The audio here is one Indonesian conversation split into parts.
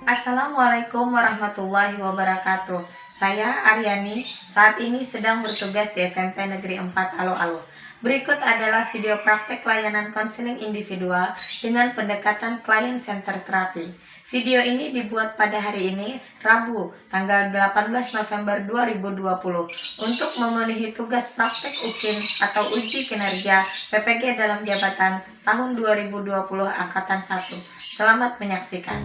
Assalamualaikum warahmatullahi wabarakatuh. Saya Aryani, saat ini sedang bertugas di SMP Negeri 4 Alo-Alo. Berikut adalah video praktek layanan konseling individual dengan pendekatan client center terapi. Video ini dibuat pada hari ini, Rabu, tanggal 18 November 2020, untuk memenuhi tugas praktek UKIN atau Uji Kinerja PPG dalam Jabatan tahun 2020 Angkatan 1. Selamat menyaksikan.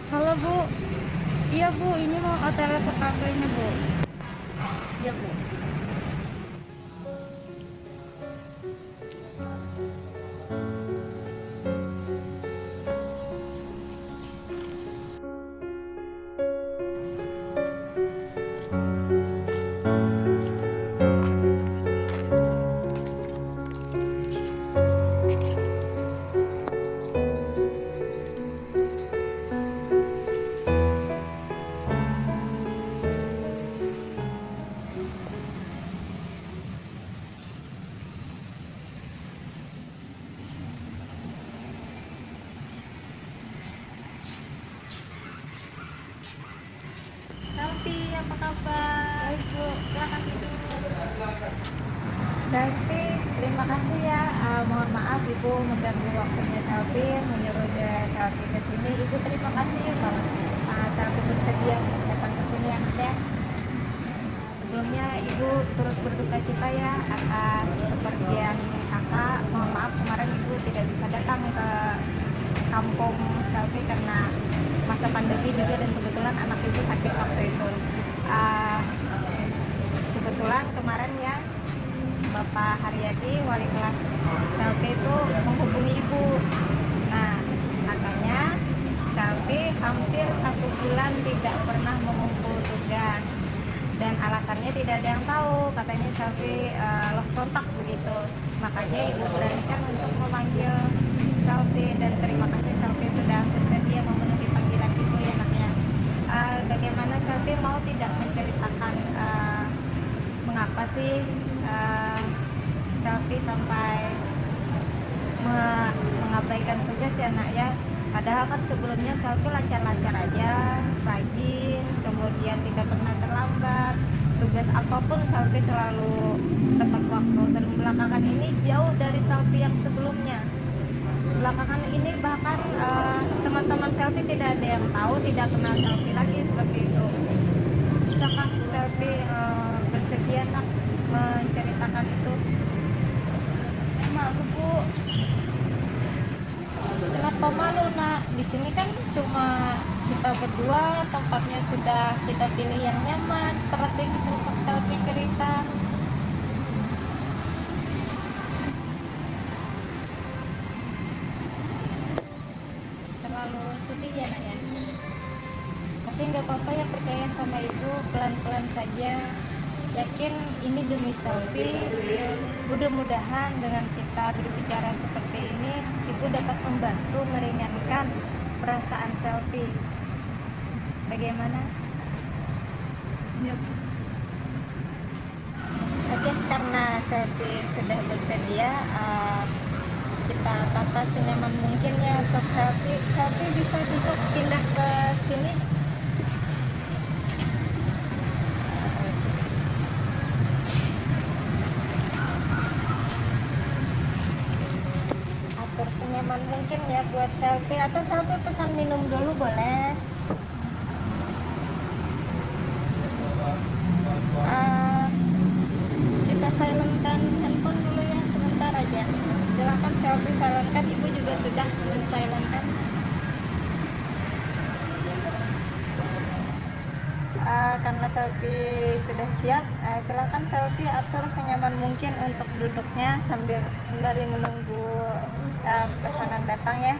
Halo Bu, iya Bu, ini mau OTW ke kafenya Bu. Iya Bu. apa kabar? Baik Bu, silakan duduk. Selfie, terima kasih ya. Mohon maaf Ibu mengganggu waktunya Selfie, menyuruh Selfie ke sini. Ibu terima kasih kalau Selfie bersedia untuk datang ke sini ya Nak ya. Sebelumnya Ibu turut berduka cita ya atas kepergian Kakak. Mohon maaf kemarin Ibu tidak bisa datang ke kampung Selfie karena masa pandemi juga, dan kebetulan anak Ibu sakit waktu itu. Kebetulan kemarin ya Bapak Haryadi, wali kelas Selfie itu menghubungi Ibu. Nah, katanya Selfie hampir 1 bulan tidak pernah mengumpul tugas, dan alasannya tidak ada yang tahu. Katanya Selfie lost kontak begitu. Makanya Ibu beranikan untuk memanggil Selfie, dan terima kasih Selfie sudah bersedia memenuhi panggilan Ibu ya anaknya. Bagaimana Selfie mau tidak menceritakan mengapa sih Selfie sampai mengabaikan tugas ya nak ya. Padahal kan sebelumnya Selfie lancar-lancar aja, rajin, kemudian tidak pernah terlambat. Tugas apapun Selfie selalu tepat waktu, dan belakangan ini jauh dari Selfie yang sebelumnya. Belakangan ini bahkan teman-teman Selfie tidak ada yang tahu, tidak kenal Selfie lagi seperti itu. Bisakah Selfie bersedia nak menceritakan itu? Malu Bu. Kenapa malu nak? Di sini kan cuma kita berdua, tempatnya sudah kita pilih yang nyaman, strategis untuk Selfie cerita. Terlalu sedih ya nak ya. Tapi nggak apa-apa ya, percaya sama Ibu, pelan-pelan saja. Yakin ini demi Selfie. Mudah-mudahan dengan kita berbicara seperti ini, Ibu dapat membantu meringankan perasaan Selfie. Bagaimana? Yuk. Oke, karena Selfie sudah bersedia, kita tata senyaman mungkin ya untuk Selfie. Selfie bisa duduk pindah ke sini. Atur senyaman mungkin ya buat Selfie, atau Selfie pesan minum dulu boleh. Kita silentkan handphone dulu ya sebentar aja. Silahkan Selfie silentkan, Ibu juga sudah men-silentkan. Karena Selfie sudah siap, silakan Selfie atur senyaman mungkin untuk duduknya sambil sembari menunggu pesanan datang ya.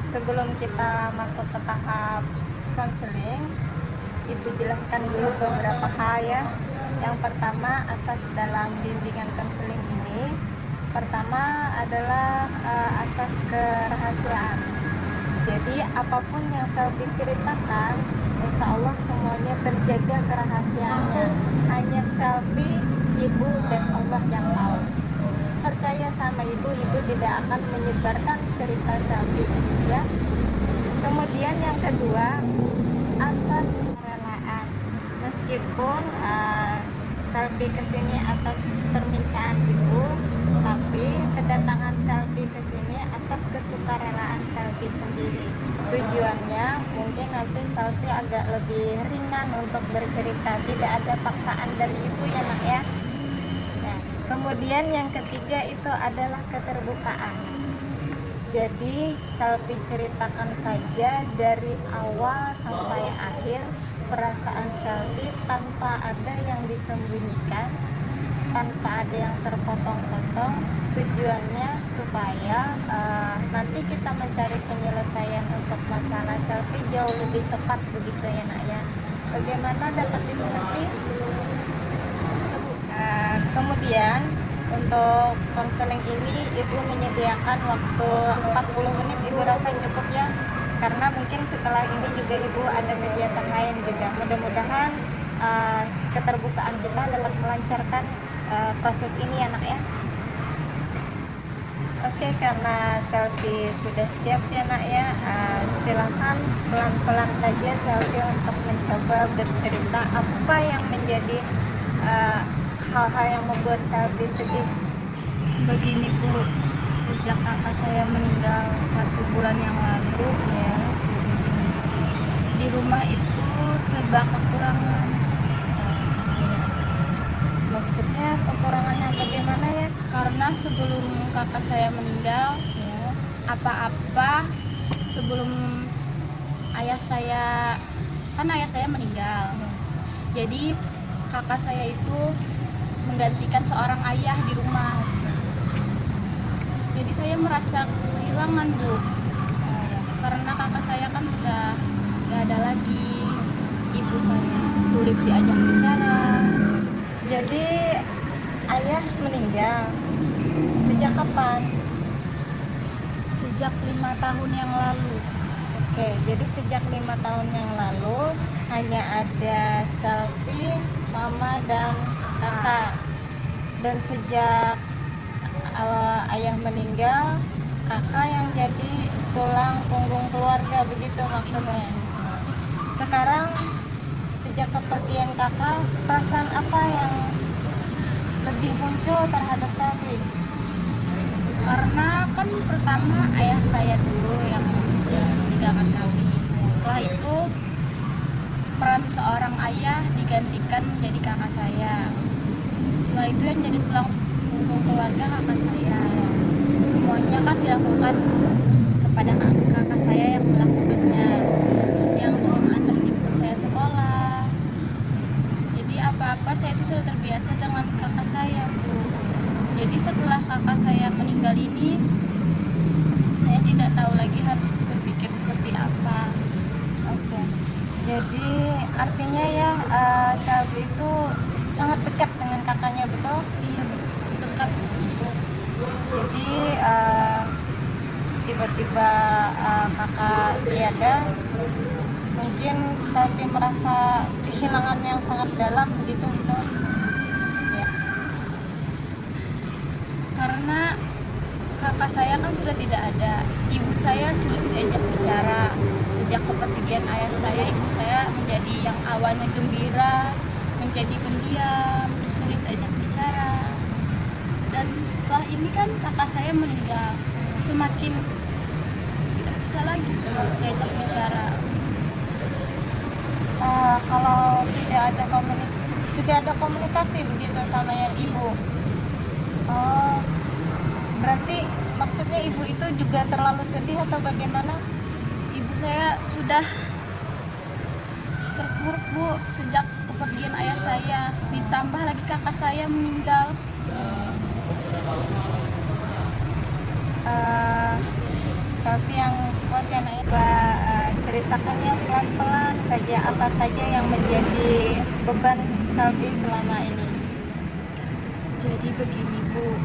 Sebelum kita masuk ke tahap konseling, Ibu jelaskan dulu beberapa hal ya. Yang pertama, asas dalam bimbingan konseling ini, pertama adalah asas kerahasiaan. Jadi apapun yang Selfie ceritakan, insya Allah semuanya terjaga kerahasiaannya. Hanya Selfie, Ibu, dan Allah yang tahu. Percaya sama Ibu, Ibu tidak akan menyebarkan cerita Selfie ya. Kemudian yang kedua, asas kerelaan. Meskipun Selfie kesini atas permintaan Ibu, tapi kedatangan Selfie kesini atas kesukarelaan Selfie sendiri. Tujuannya mungkin nanti Selfie agak lebih ringan untuk bercerita, tidak ada paksaan dari Ibu ya nak ya. Nah, kemudian yang ketiga itu adalah keterbukaan. Jadi Selfie ceritakan saja dari awal sampai akhir perasaan Selfie tanpa ada yang disembunyikan, tanpa ada yang terpotong-potong. Tujuannya supaya nanti kita mencari penyelesaian untuk masalah Selfie jauh lebih tepat begitu ya nak ya. Bagaimana dapat dimengerti? Kemudian untuk konseling ini Ibu menyediakan waktu 40 menit. Ibu rasa cukup ya, karena mungkin setelah ini juga Ibu ada kegiatan lain juga. Mudah-mudahan keterbukaan kita dapat melancarkan proses ini ya nak ya. Oke, karena selfie sudah siap ya nak ya, silakan pelan-pelan saja selfie untuk mencoba bercerita apa yang menjadi hal-hal yang membuat selfie sedih. Begini Bu, sejak kakak saya meninggal 1 bulan yang lalu ya, di rumah itu serba kekurangan. Maksudnya kekurangannya bagaimana ya? Karena sebelum kakak saya meninggal ya, apa-apa sebelum ayah saya, kan ayah saya meninggal, jadi kakak saya itu menggantikan seorang ayah di rumah. Jadi saya merasa kehilangan Bu, karena kakak saya kan sudah gak ada lagi. Ibu saya sulit diajak bicara. Jadi ayah meninggal sejak kapan? Sejak 5 tahun yang lalu. Oke, jadi sejak 5 tahun yang lalu hanya ada selfie mama dan kakak. Dan sejak ayah meninggal, kakak yang jadi tulang punggung keluarga, begitu maksudnya. Sekarang sejak kepergian kakak, perasaan apa yang lebih muncul terhadap selfie? Karena kan pertama ayah saya dulu yang meninggalkan kami. Setelah itu peran seorang ayah digantikan menjadi kakak saya. Setelah itu yang jadi tulang punggung keluarga kakak saya. Semuanya kan dilakukan kepada kakak saya yang melakukannya, yang antar jemput saya sekolah. Jadi apa-apa saya itu sudah terbiasa dengan kakak saya Bu. Jadi setelah kakak saya meninggal ini, saya tidak tahu lagi harus berpikir seperti apa. Oke. Jadi artinya ya Selvi itu sangat dekat dengan kakaknya, betul? Iya, dekat. Jadi tiba-tiba kakak tiada, mungkin Selvi merasa kehilangan yang sangat dalam, begitu betul? Ya. Karena kakak saya kan sudah tidak ada, ibu saya sulit diajak bicara. Sejak kepergian ayah saya, ibu saya menjadi yang awalnya gembira menjadi pendiam, sulit diajak bicara. Dan setelah ini kan kakak saya meninggal, semakin tidak bisa lagi diajak bicara. Kalau tidak ada komunikasi begitu sama yang ibu. Oh, berarti maksudnya ibu itu juga terlalu sedih atau bagaimana? Ibu saya sudah terpuruk Bu sejak kepergian ayah saya, ditambah lagi kakak saya meninggal. Tapi yang kuat ya nak, ceritakannya pelan-pelan saja apa saja yang menjadi beban Selvi selama ini. Jadi begini Bu,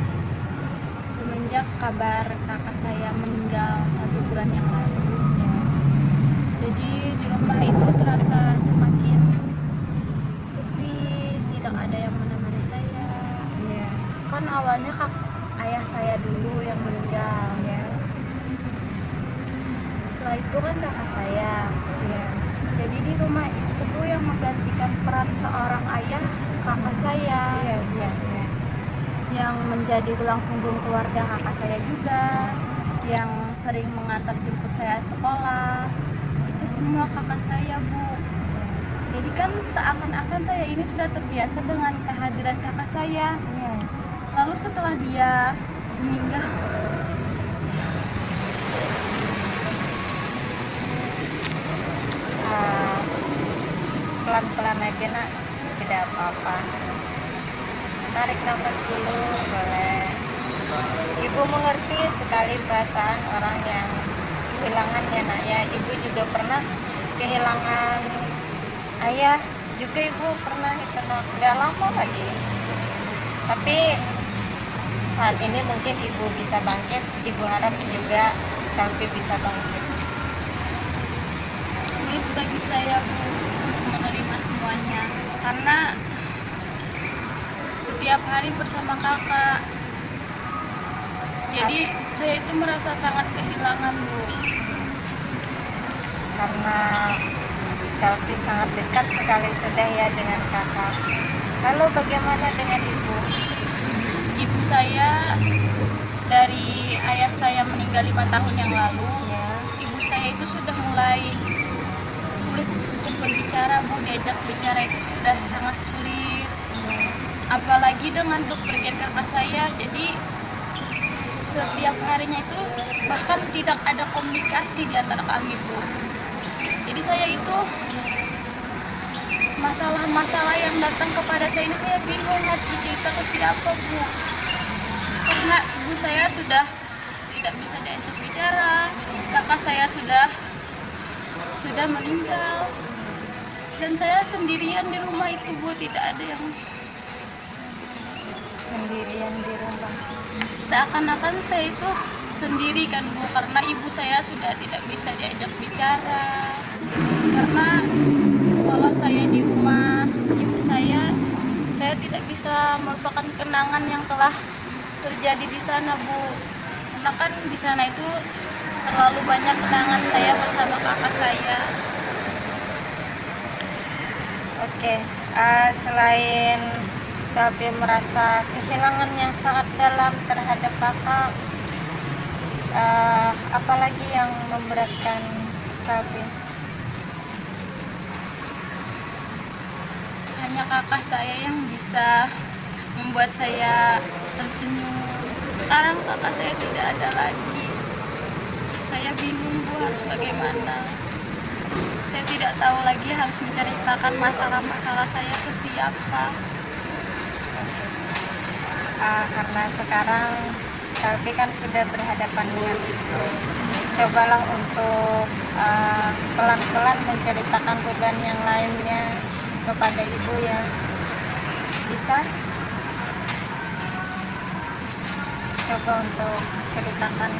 semenjak kabar kakak saya meninggal 1 bulan yang lalu ya, jadi di rumah itu terasa semakin sepi, tidak ada yang menemani saya. Iya. Kan awalnya ayah saya dulu yang meninggal ya, setelah itu kan kakak saya ya. Jadi di rumah itu Bu yang menggantikan peran seorang ayah kakak saya. Iya, iya, iya. Yang menjadi tulang punggung keluarga kakak saya juga, yang sering mengantar jemput saya sekolah, itu semua kakak saya Bu. Jadi kan seakan-akan saya ini sudah terbiasa dengan kehadiran kakak saya. Iya. Lalu setelah dia meninggal, Pelan-pelan aja nak, tidak apa-apa. Tarik nafas dulu, boleh. Ibu mengerti sekali perasaan orang yang kehilangan ya nak ya. Ibu juga pernah kehilangan ayah, juga ibu pernah itu nak, gak lama lagi. Tapi saat ini mungkin ibu bisa bangkit, ibu harap juga Selvi bisa bangkit. sulit bagi saya Bu menerima semuanya, karena setiap hari bersama kakak, Jadi saya itu merasa sangat kehilangan, Bu. Karena Selfie sangat dekat sekali sudah ya dengan kakak. Lalu bagaimana dengan ibu? Ibu saya dari ayah saya meninggal 5 tahun yang lalu. Ya. Ibu saya itu sudah mulai sulit untuk berbicara, Bu. Diajak bicara itu sudah sangat sulit. Apalagi dengan bepergian kakak saya. Jadi setiap harinya itu bahkan tidak ada komunikasi di antara kami, Bu. Jadi saya itu masalah-masalah yang datang kepada saya ini saya bingung harus bercerita ke siapa, Bu. Karena ibu saya sudah tidak bisa diajak bicara, kakak saya sudah meninggal, dan saya sendirian di rumah itu, Bu. Tidak ada yang Sendirian di rumah. seakan-akan saya itu sendiri kan, Bu, karena ibu saya sudah tidak bisa diajak bicara. Karena kalau saya di rumah ibu saya tidak bisa melupakan kenangan yang telah terjadi di sana, Bu. Karena kan di sana itu terlalu banyak kenangan saya bersama kakak saya. Oke, selain Selfie merasa kehilangan yang sangat dalam terhadap kakak, apalagi yang memberatkan Selfie? Hanya kakak saya yang bisa membuat saya tersenyum. Sekarang kakak saya tidak ada lagi. Saya bingung, Bu, harus bagaimana. Saya tidak tahu lagi harus menceritakan masalah-masalah saya ke siapa. Karena sekarang Selfie kan sudah berhadapan dengan ibu. Cobalah untuk pelan-pelan menceritakan beban yang lainnya kepada ibu ya. Bisa? Coba untuk ceritakan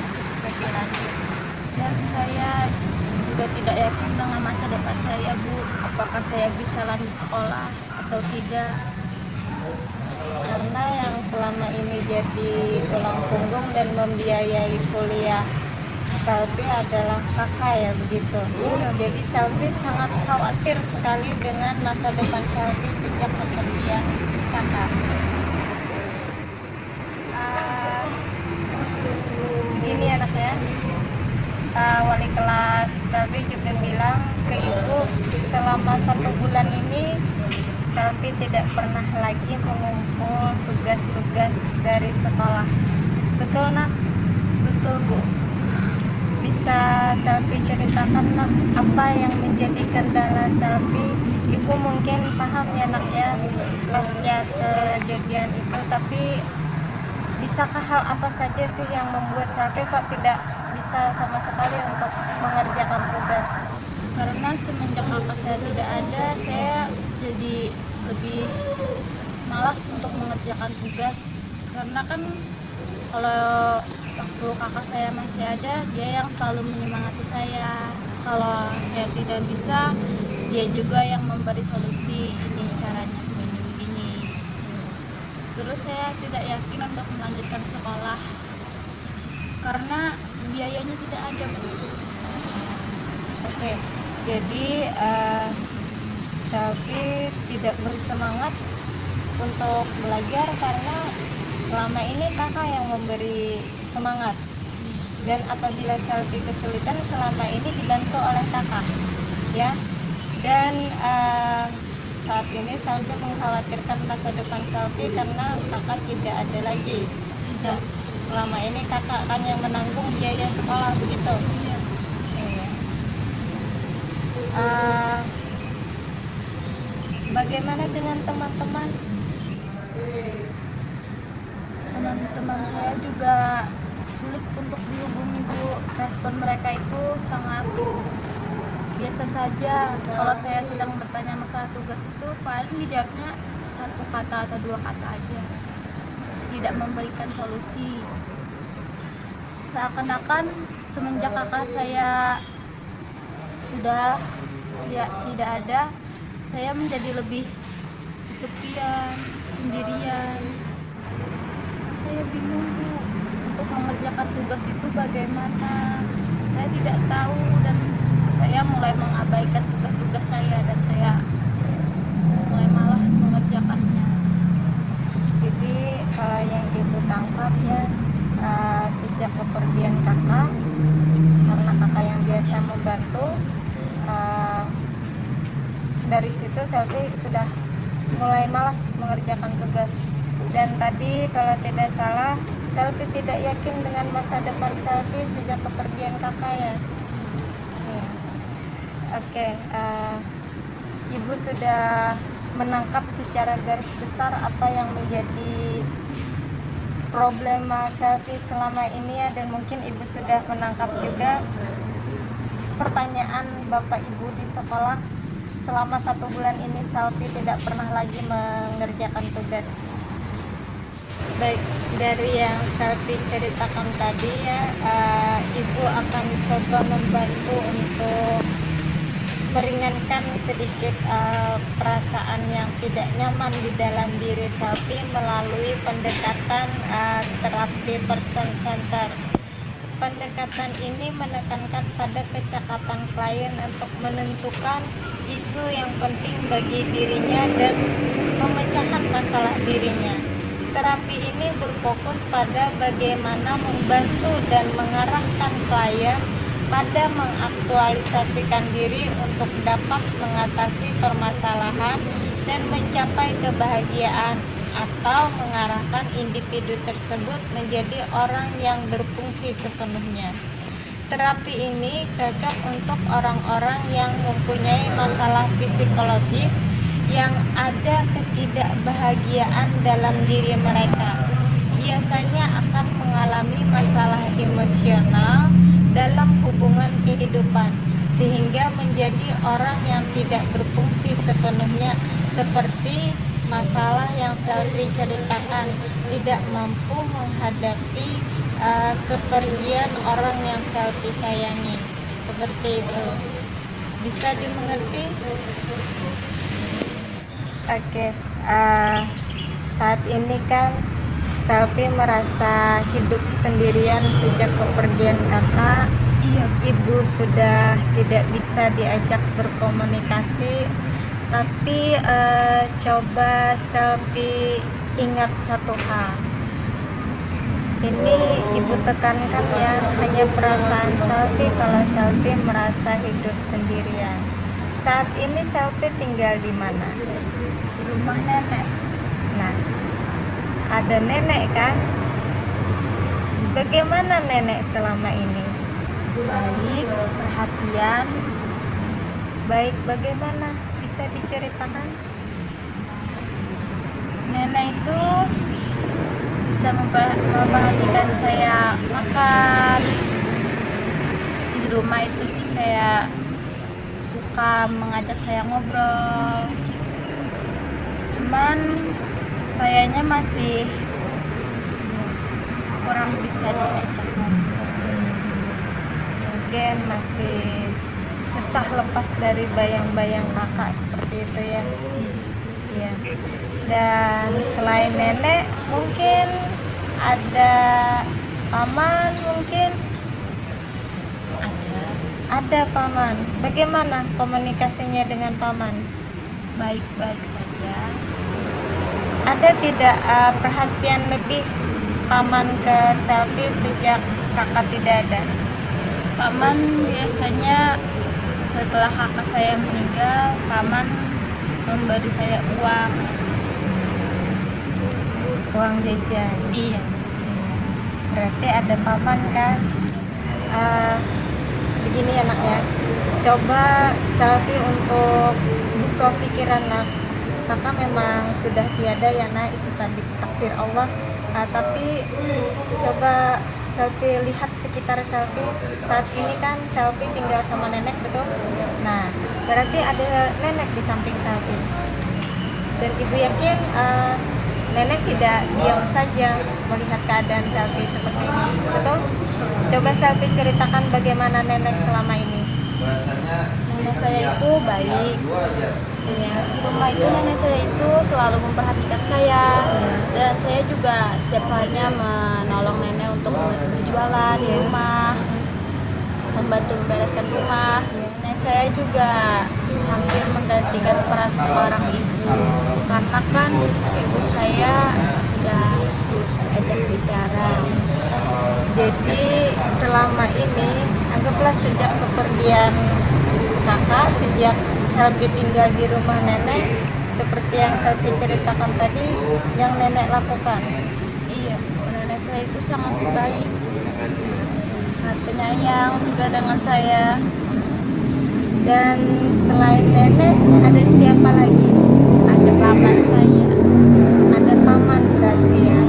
lebih lanjut. Dan saya juga tidak yakin dengan masa depan saya, Bu. Apakah saya bisa lanjut sekolah atau tidak? Karena yang selama ini jadi tulang punggung dan membiayai kuliah Selfie adalah kakak ya, begitu. Jadi Selfie sangat khawatir sekali dengan masa depan Selfie sejak kepergian kakak. Gini anaknya, wali kelas Selfie juga bilang ke ibu selama 1 bulan ini Selfie tidak pernah lagi mengumpul tugas-tugas dari sekolah. Betul, Nak? Betul, Bu. Bisa Selfie ceritakan, Nak, apa yang menjadi kendala Selfie? Ibu mungkin paham ya, Nak, ya, pasca kejadian itu, tapi bisakah hal apa saja sih yang membuat Selfie kok tidak bisa sama sekali untuk mengerjakan tugas? Karena semenjak kakak saya tidak ada, saya jadi lebih malas untuk mengerjakan tugas. Karena kan kalau waktu kakak saya masih ada, dia yang selalu menyemangati saya. Kalau saya tidak bisa, dia juga yang memberi solusi, ini caranya begini. Terus saya tidak yakin untuk melanjutkan sekolah karena biayanya tidak ada, Bu. Oke, jadi Selfie tidak bersemangat untuk belajar karena selama ini kakak yang memberi semangat. Dan apabila Selfie kesulitan, selama ini dibantu oleh kakak, ya. Dan saat ini Selfie mengkhawatirkan masa depan Selfie karena kakak tidak ada lagi. Dan selama ini kakak kan yang menanggung biaya sekolah, begitu. Iya. Bagaimana dengan teman-teman? Teman-teman saya juga sulit untuk dihubungi, Bu. Respon mereka itu sangat biasa saja. Kalau saya sedang bertanya masalah tugas itu paling dijawabnya 1 kata atau 2 kata aja, tidak memberikan solusi. Seakan-akan semenjak kakak saya sudah tidak ada, saya menjadi lebih kesepian, sendirian. Saya bingung, Bu, untuk mengerjakan tugas itu bagaimana. Saya tidak tahu dan saya mulai mengabaikan tugas-tugas saya dan saya mulai malas mengerjakannya. Jadi kalau yang ibu tangkap ya, sejak kepergian kakak, karena kakak yang biasa membantu, dari situ Selfie sudah mulai malas mengerjakan tugas. Dan tadi kalau tidak salah, Selfie tidak yakin dengan masa depan Selfie sejak kepergian kakak ya. Ya. Oke, ibu sudah menangkap secara garis besar apa yang menjadi problema Selfie selama ini ya, dan mungkin ibu sudah menangkap juga pertanyaan bapak ibu di sekolah selama 1 bulan ini Selfie tidak pernah lagi mengerjakan tugas. Baik, dari yang Selfie ceritakan tadi ya, ibu akan coba membantu untuk meringankan sedikit perasaan yang tidak nyaman di dalam diri Selfie melalui pendekatan terapi person center. Pendekatan ini menekankan pada kecakapan klien untuk menentukan isu yang penting bagi dirinya dan memecahkan masalah dirinya. Terapi ini berfokus pada bagaimana membantu dan mengarahkan klien pada mengaktualisasikan diri untuk dapat mengatasi permasalahan dan mencapai kebahagiaan, atau mengarahkan individu tersebut menjadi orang yang berfungsi sepenuhnya. Terapi ini cocok untuk orang-orang yang mempunyai masalah psikologis, yang ada ketidakbahagiaan dalam diri mereka, biasanya akan mengalami masalah emosional dalam hubungan kehidupan, sehingga menjadi orang yang tidak berfungsi sepenuhnya, seperti masalah yang Selfie ceritakan, tidak mampu menghadapi kepergian orang yang Selfie sayangi. Seperti itu. Bisa dimengerti? Oke, saat ini kan Selfie merasa hidup sendirian sejak kepergian kakak. Iya. Ibu sudah tidak bisa diajak berkomunikasi, tapi coba Selfie ingat satu hal. Ini ibu tekankan ya, hanya perasaan Selfie kalau Selfie merasa hidup sendirian. Saat ini Selfie tinggal di mana? Di rumah nenek. Nah, ada nenek kan? Bagaimana nenek selama ini? Baik, perhatian. Baik, bagaimana? Bisa diceritakan? Nenek itu bisa memperhatikan saya makan. Di rumah itu kayak suka mengajak saya ngobrol. Cuman sayanya masih kurang bisa diajak ngobrol. Mungkin masih susah lepas dari bayang-bayang kakak seperti itu ya. Iya. Dan selain nenek mungkin ada paman mungkin. Ada paman. Bagaimana komunikasinya dengan paman? Baik-baik saja. Ada tidak perhatian lebih paman ke Selfie sejak kakak tidak ada? Paman biasanya setelah kakak saya meninggal, paman memberi saya uang. Uang jajan. Iya. Berarti ada paman kan? Begini anaknya, coba Selfie untuk buka pikiran nak. Kakak memang sudah tiada ya nak, itu tadi takdir Allah. Tapi coba Selfie lihat sekitar Selfie. Saat ini kan Selfie tinggal sama nenek, betul? Nah, berarti ada nenek di samping Selfie. Dan ibu yakin nenek tidak diam saja melihat keadaan Selfie seperti ini, betul? Coba Selfie ceritakan bagaimana nenek selama ini. Nenek saya itu baik. Iya. Di rumah itu nenek saya itu selalu memperhatikan saya. Iya. Dan saya juga setiap harinya menolong menolong nenek untuk berjualan di rumah, membantu membereskan rumah. Nenek saya juga hampir menggantikan peran seorang ibu, karena kan ibu saya sudah ajak bicara. Jadi selama ini, anggaplah sejak kepergian kakak, sejak Selvi tinggal di rumah nenek, seperti yang Selvi ceritakan tadi, yang nenek lakukan. Iya, nenek saya itu sangat baik, sangat penyayang juga dengan saya. Dan selain nenek, ada siapa lagi? Ada paman saya. Ada paman berarti ya.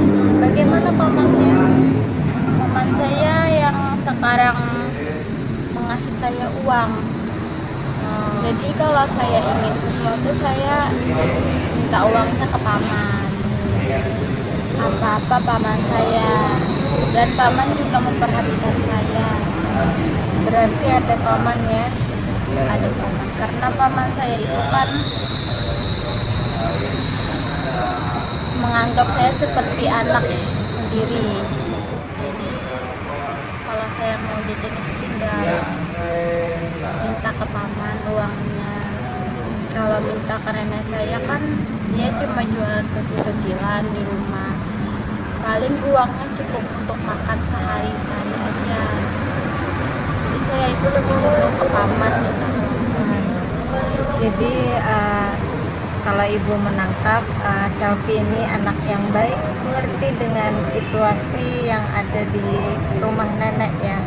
Bagaimana pamannya? Paman saya yang sekarang mengasih saya uang. Jadi kalau saya ingin sesuatu, saya minta uangnya ke paman. Apa-apa paman saya, dan paman juga memperhatikan saya. Berarti ada pamannya. Ada paman, karena paman saya itu kan menganggap saya seperti anak sendiri. Jadi kalau saya mau jajan itu tinggal minta ke paman uangnya. Kalau minta ke nenek saya kan dia cuma jualan kecil-kecilan di rumah, paling uangnya cukup untuk makan sehari-hari aja. Jadi saya itu lebih cenderung ke paman gitu. Jadi kalau ibu menangkap Selvi ini anak yang baik, mengerti dengan situasi yang ada di rumah nenek ya.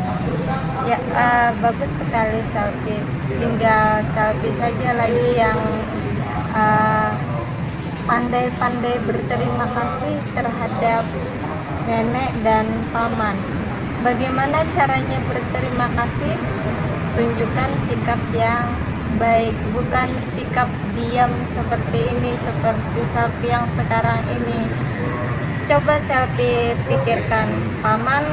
Ya, bagus sekali Selvi. Tinggal Selvi saja lagi yang pandai-pandai berterima kasih terhadap nenek dan paman. Bagaimana caranya berterima kasih? Tunjukkan sikap yang baik, bukan sikap diam seperti ini, seperti Selvi yang sekarang ini. Coba Selvi pikirkan, paman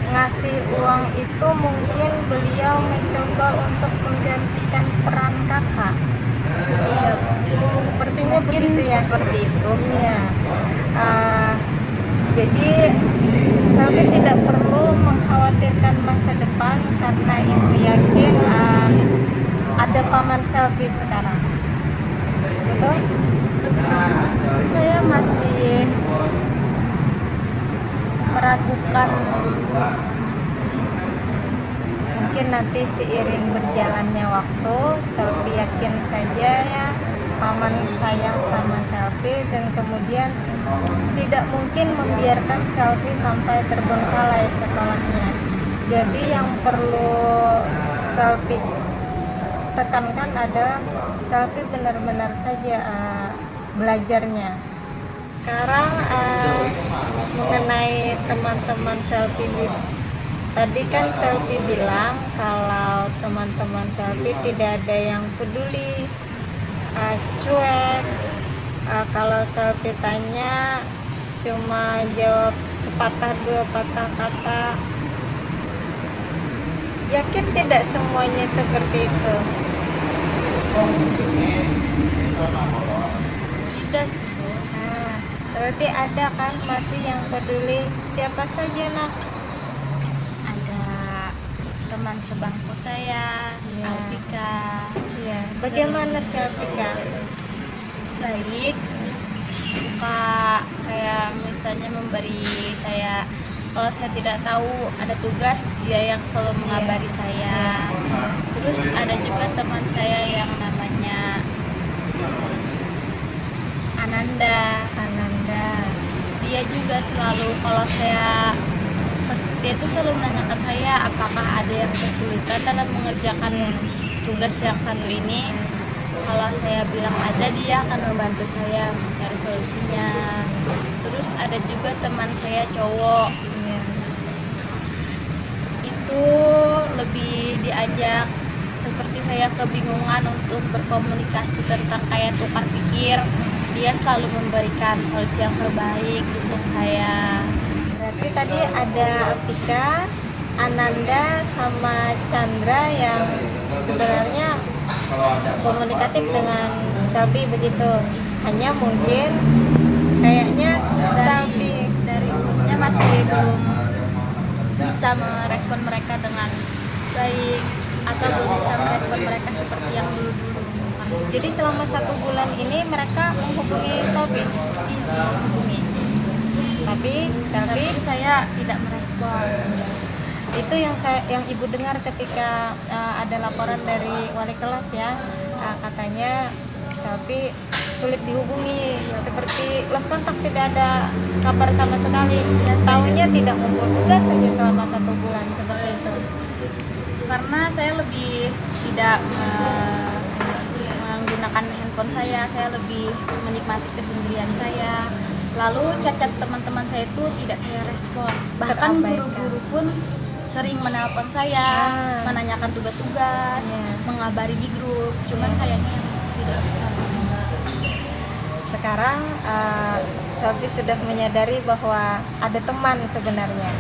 ngasih uang itu mungkin beliau mencoba untuk menggantikan peran kakak. Iya, sepertinya begitu ya. Seperti itu. Iya. Jadi Selvi tidak perlu mengkhawatirkan masa depan karena ibu yakin ada paman Selvi sekarang. Betul? Saya masih meragukan. Mungkin nanti seiring berjalannya waktu, Selvi yakin saja ya paman sayang sama Selvi, dan kemudian tidak mungkin membiarkan Selvi sampai terbengkalai sekolahnya. Jadi yang perlu Selvi tekankan adalah Selvi benar-benar saja belajarnya. Sekarang mengenai teman-teman Selvi, tadi kan Selvi bilang kalau teman-teman Selvi tidak ada yang peduli, cuek. Kalau Selvi tanya cuma jawab sepatah dua patah kata. Yakin tidak semuanya seperti itu? Tidak sih, Bu. Berarti ada kan masih yang peduli. Siapa saja nak? Ada teman sebangku saya, si Ya. Alpika. Iya. Bagaimana Selvika? Baik, suka kayak misalnya memberi saya, kalau saya tidak tahu ada tugas, dia yang selalu mengabari saya. Terus ada juga teman saya yang namanya Ananda. Dia juga selalu, kalau saya dia itu selalu menanyakan saya apakah ada yang kesulitan dalam mengerjakan tugas yang satu ini. Kalau saya bilang ada, dia akan membantu saya mencari solusinya. Terus ada juga teman saya cowok, itu lebih diajak, seperti saya kebingungan untuk berkomunikasi tentang kayak tukar pikir, dia selalu memberikan solusi yang terbaik untuk saya. Berarti tadi ada Alpika, Ananda, sama Chandra yang sebenarnya komunikatif dengan Selvi begitu. Hanya mungkin kayaknya Selvi Dari umurnya masih belum bisa merespon mereka dengan baik atau belum bisa merespon mereka seperti yang dulu-dulu. Jadi selama 1 bulan ini mereka menghubungi Selfie, Iya, menghubungi. tapi Tapi Selfie saya tidak merespon. itu yang ibu dengar ketika ada laporan dari wali kelas ya, katanya Selfie sulit dihubungi, seperti lost kontak, tidak ada kabar sama sekali. Tahunya tidak ngumpul tugas saja selama 1 bulan seperti itu. Karena saya lebih tidak menggunakan handphone saya lebih menikmati kesendirian saya. Lalu chat-chat teman-teman saya itu tidak saya respon. Bahkan Terabaikan. guru-guru pun sering menelpon saya, menanyakan tugas-tugas, mengabari di grup. Cuman sayangnya yang tidak bisa. Sekarang Selfie sudah menyadari bahwa ada teman sebenarnya.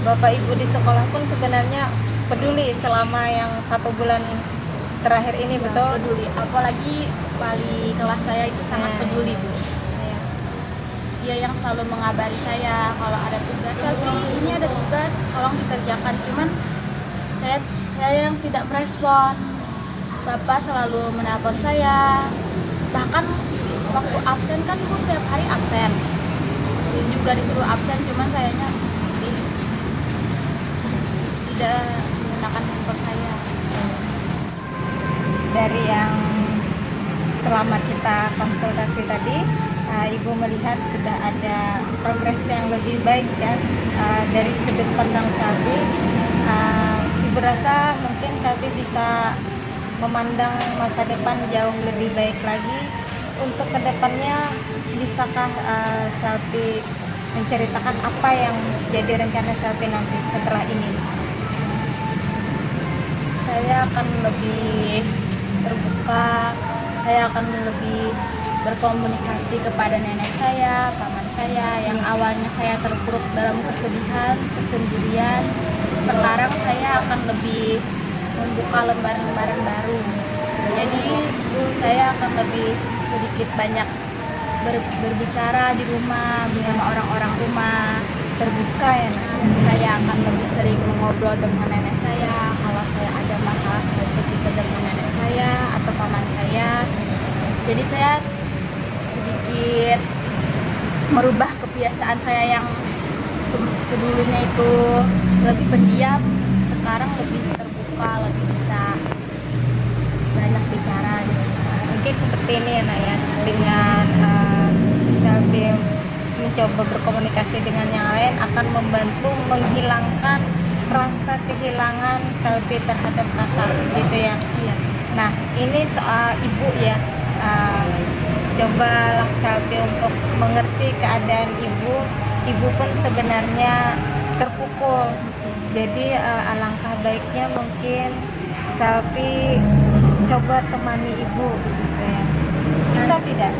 Bapak Ibu di sekolah pun sebenarnya peduli selama yang 1 bulan terakhir ini, betul? Peduli. Apalagi wali kelas saya itu sangat peduli, Bu. Iya. Dia yang selalu mengabari saya kalau ada tugas, Selfie ini ada tugas, tolong dikerjakan. Cuman saya yang tidak merespon. Bapak selalu menelpon saya. Bahkan waktu absen kan Bu setiap hari absen. Juga disuruh absen, cuman sayanya tidak menggunakan handphone saya. Dari yang selama kita konsultasi tadi, Ibu melihat sudah ada progres yang lebih baik kan, dari sudut pandang Selfie. Ibu rasa mungkin Selfie bisa memandang masa depan jauh lebih baik lagi. Untuk kedepannya, bisakah Selfie menceritakan apa yang jadi rencana Selfie nanti setelah ini? Saya akan lebih terbuka, saya akan lebih berkomunikasi kepada nenek saya, paman saya yang awalnya saya terpuruk dalam kesedihan, kesendirian. Sekarang saya akan lebih membuka lembaran-lembaran baru. Jadi saya akan lebih sedikit banyak berbicara di rumah bersama orang-orang rumah, Terbuka ya, Nak? saya akan lebih sering mengobrol dengan nenek saya kalau saya ada masalah seperti itu dengan nenek saya atau paman saya. Jadi saya sedikit merubah kebiasaan saya yang sebelumnya itu lebih pendiam, sekarang lebih terbuka, lebih bisa banyak bicara gitu. Mungkin seperti ini ya, Nak, ya, dengan Selfie mencoba berkomunikasi dengan yang lain akan membantu menghilangkan rasa kehilangan Selfie terhadap kakak, gitu ya. Iya. Nah, ini soal ibu ya. Cobalah Selfie untuk mengerti keadaan ibu. Ibu pun sebenarnya terpukul. Jadi alangkah baiknya mungkin Selfie coba temani ibu, gitu ya. Bisa tidak?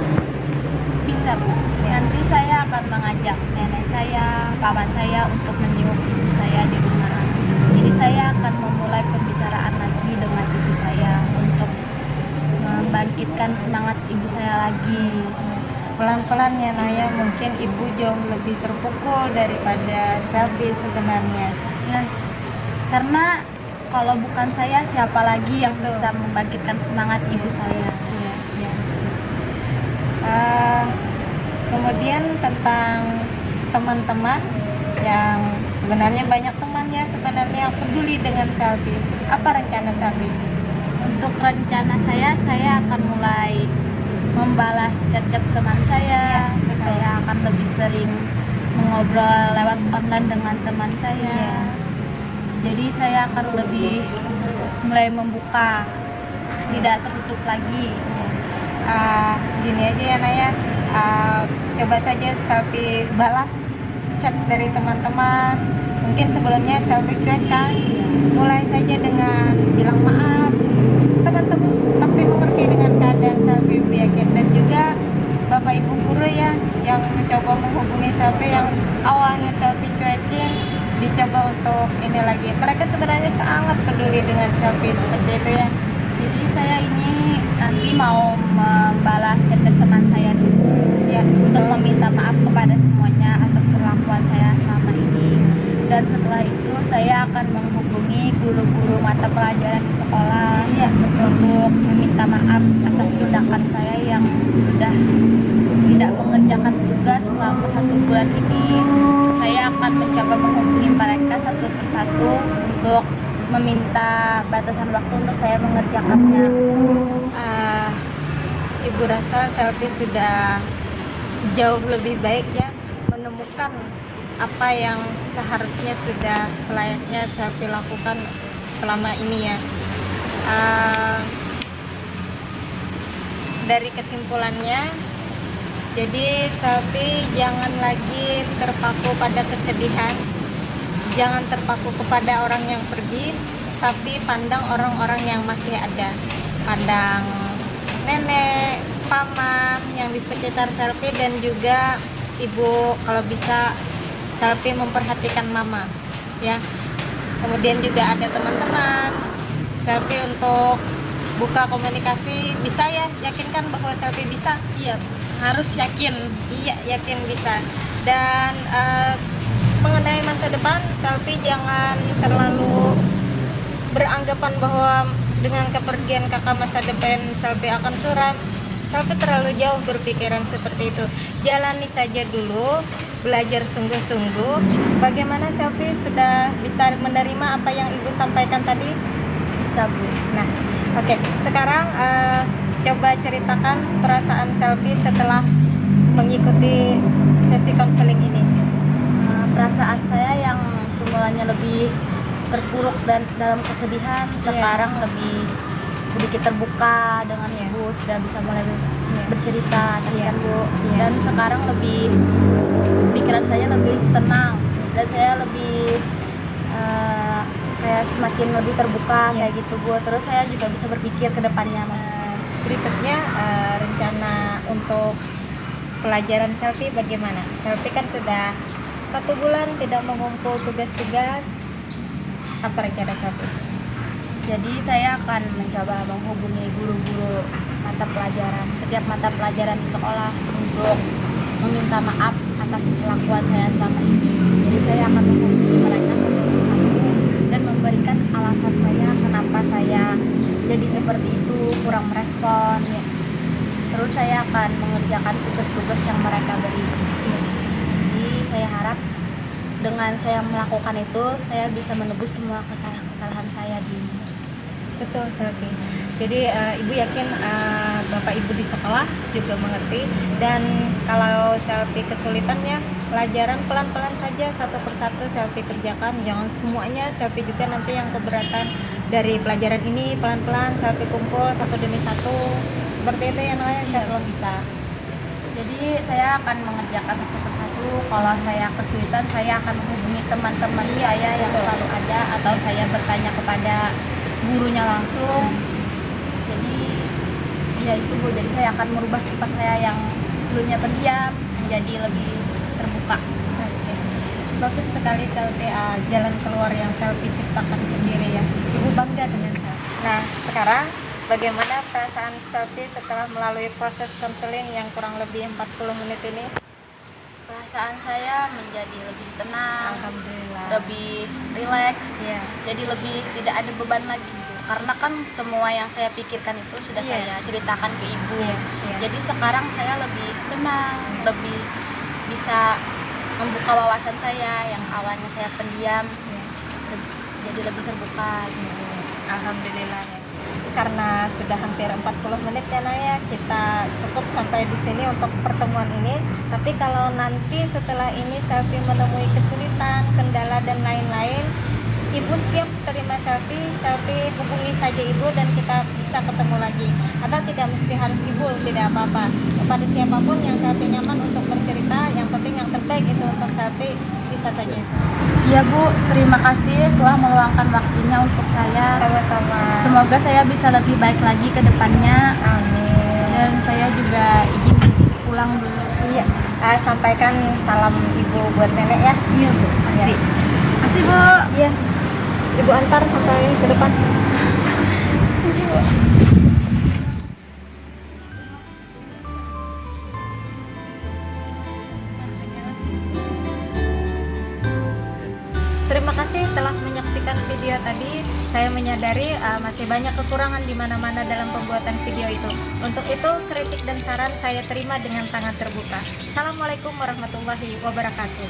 Bisa, Bu. Nanti saya akan mengajak nenek saya, paman saya untuk menjenguk ibu saya di rumah. Jadi saya akan memulai pembicaraan lagi dengan ibu saya untuk membangkitkan semangat ibu saya lagi. Pelan-pelan ya, Naya, mungkin ibu jauh lebih terpukul daripada Selfie sebenarnya. Yes. Karena kalau bukan saya, siapa lagi yang bisa membangkitkan semangat ibu saya? Iya, iya. Kemudian tentang teman-teman yang sebenarnya banyak temannya sebenarnya yang peduli dengan Selfie. Apa rencana Selfie? Untuk rencana saya akan mulai membalas chat-chat teman saya. Ya, betul. Saya akan lebih sering mengobrol lewat online dengan teman saya. Ya. Jadi saya akan lebih mulai membuka, tidak tertutup lagi. Gini aja ya, Naya, coba saja Selfie balas chat dari teman-teman. Mungkin sebelumnya Selfie cuekan, mulai saja dengan bilang maaf. Teman-teman pasti mengerti dengan keadaan Selfie, Ibu yakin. Dan juga Bapak Ibu guru ya yang mencoba menghubungi Selfie, yang awalnya Selfie cuekin, dicoba untuk ini lagi. Mereka sebenarnya sangat peduli dengan Selfie seperti itu ya. Jadi saya ini nanti mau membalas chat teman saya dulu Ya, untuk meminta maaf kepada semuanya atas perlakuan saya selama ini. Dan dan setelah itu saya akan menghubungi guru-guru mata pelajaran di sekolah untuk meminta maaf atas tindakan saya yang sudah tidak mengerjakan tugas selama 1 bulan ini. Saya akan mencoba menghubungi mereka satu persatu untuk meminta batasan waktu untuk saya mengerjakannya. Ibu rasa Selfie sudah jauh lebih baik ya, menemukan apa yang seharusnya sudah selayaknya Selfie lakukan selama ini ya. Dari kesimpulannya, jadi Selfie jangan lagi terpaku pada kesedihan, jangan terpaku kepada orang yang pergi, tapi pandang orang-orang yang masih ada. Pandang nenek, paman yang di sekitar Selfie, dan juga ibu, kalau bisa Selfie memperhatikan mama ya. Kemudian juga ada teman-teman Selfie untuk buka komunikasi, bisa ya, yakinkan bahwa Selfie bisa. Iya, harus yakin. Iya, yakin bisa. Dan mengenai masa depan, Selfie jangan terlalu beranggapan bahwa dengan kepergian kakak masa depan Selfie akan suram. Selfie terlalu jauh berpikiran seperti itu. Jalani saja dulu, belajar sungguh-sungguh. Bagaimana Selfie, sudah bisa menerima apa yang ibu sampaikan tadi? Bisa, Bu. Nah, oke. Sekarang coba ceritakan perasaan Selfie setelah mengikuti sesi konseling ini. Perasaan saya yang semulanya lebih terpuruk dan dalam kesedihan, sekarang lebih sedikit terbuka dengan ibu, sudah bisa mulai bercerita tadi kan Bu. Dan sekarang lebih, pikiran saya lebih tenang dan saya lebih kayak semakin lebih terbuka kayak gitu Bu. Terus saya juga bisa berpikir ke depannya. Berikutnya rencana untuk pelajaran Selfie bagaimana? Selfie kan sudah 1 bulan tidak mengumpul tugas-tugas. Apa rencana Selfie? Jadi saya akan mencoba menghubungi guru-guru mata pelajaran, setiap mata pelajaran di sekolah, untuk meminta maaf atas kelakuan saya selama ini. Jadi saya akan menghubungi mereka satu persatu dan memberikan alasan saya kenapa saya jadi seperti itu, kurang merespon. Terus saya akan mengerjakan tugas-tugas yang mereka beri. Jadi saya harap dengan saya melakukan itu, saya bisa menebus semua kesalahan saya di ini. Betul Selfie. Jadi ibu yakin bapak ibu di sekolah juga mengerti, dan kalau Selfie kesulitannya pelajaran, pelan-pelan saja satu persatu Selfie kerjakan, jangan semuanya. Selfie juga nanti yang keberatan dari pelajaran ini, pelan-pelan Selfie kumpul satu demi satu, seperti itu yang lain Selfie bisa. Jadi saya akan mengerjakan satu persatu. Kalau saya kesulitan, saya akan menghubungi teman-teman saya yang selalu ada, atau saya bertanya kepada gurunya langsung. Jadi ya itu Bu, jadi saya akan merubah sifat saya yang dulunya pendiam menjadi lebih terbuka. Oke. Bagus sekali Selfie, jalan keluar yang Selfie ciptakan sendiri ya. Ibu bangga dengan Selfie. Nah, sekarang bagaimana perasaan Selfie setelah melalui proses konseling yang kurang lebih 40 menit ini? Perasaan saya menjadi lebih tenang, Alhamdulillah. lebih rileks, Iya. jadi lebih tidak ada beban lagi Bu. Karena kan semua yang saya pikirkan itu sudah saya ceritakan ke ibu. Jadi sekarang saya lebih tenang, lebih bisa membuka wawasan saya yang awalnya saya pendiam, jadi lebih terbuka gitu. Alhamdulillah ya. Karena sudah hampir 40 menit ya Naya, kita cukup sampai di sini untuk pertemuan ini. Tapi kalau nanti setelah ini Selfie menemui kesulitan, kendala dan lain-lain, ibu siap terima Selfie. Selfie hubungi saja ibu dan kita bisa ketemu lagi. Atau tidak mesti harus ibu, tidak apa-apa. Kepada siapapun yang Selfie nyaman untuk bercerita, yang penting yang terbaik itu untuk Selfie, bisa saja. Iya Bu, terima kasih telah meluangkan waktunya untuk saya. Sama-sama. Semoga saya bisa lebih baik lagi ke depannya. Amin. Dan saya juga izin pulang dulu. Iya, sampaikan salam ibu buat nenek ya. Iya Bu, pasti. Ya. Makasih Bu. Iya, ibu antar sampai ke depan. Iya Bu. menonton video tadi, saya menyadari masih banyak kekurangan di mana-mana dalam pembuatan video itu. Untuk itu, kritik dan saran saya terima dengan tangan terbuka. Assalamualaikum warahmatullahi wabarakatuh.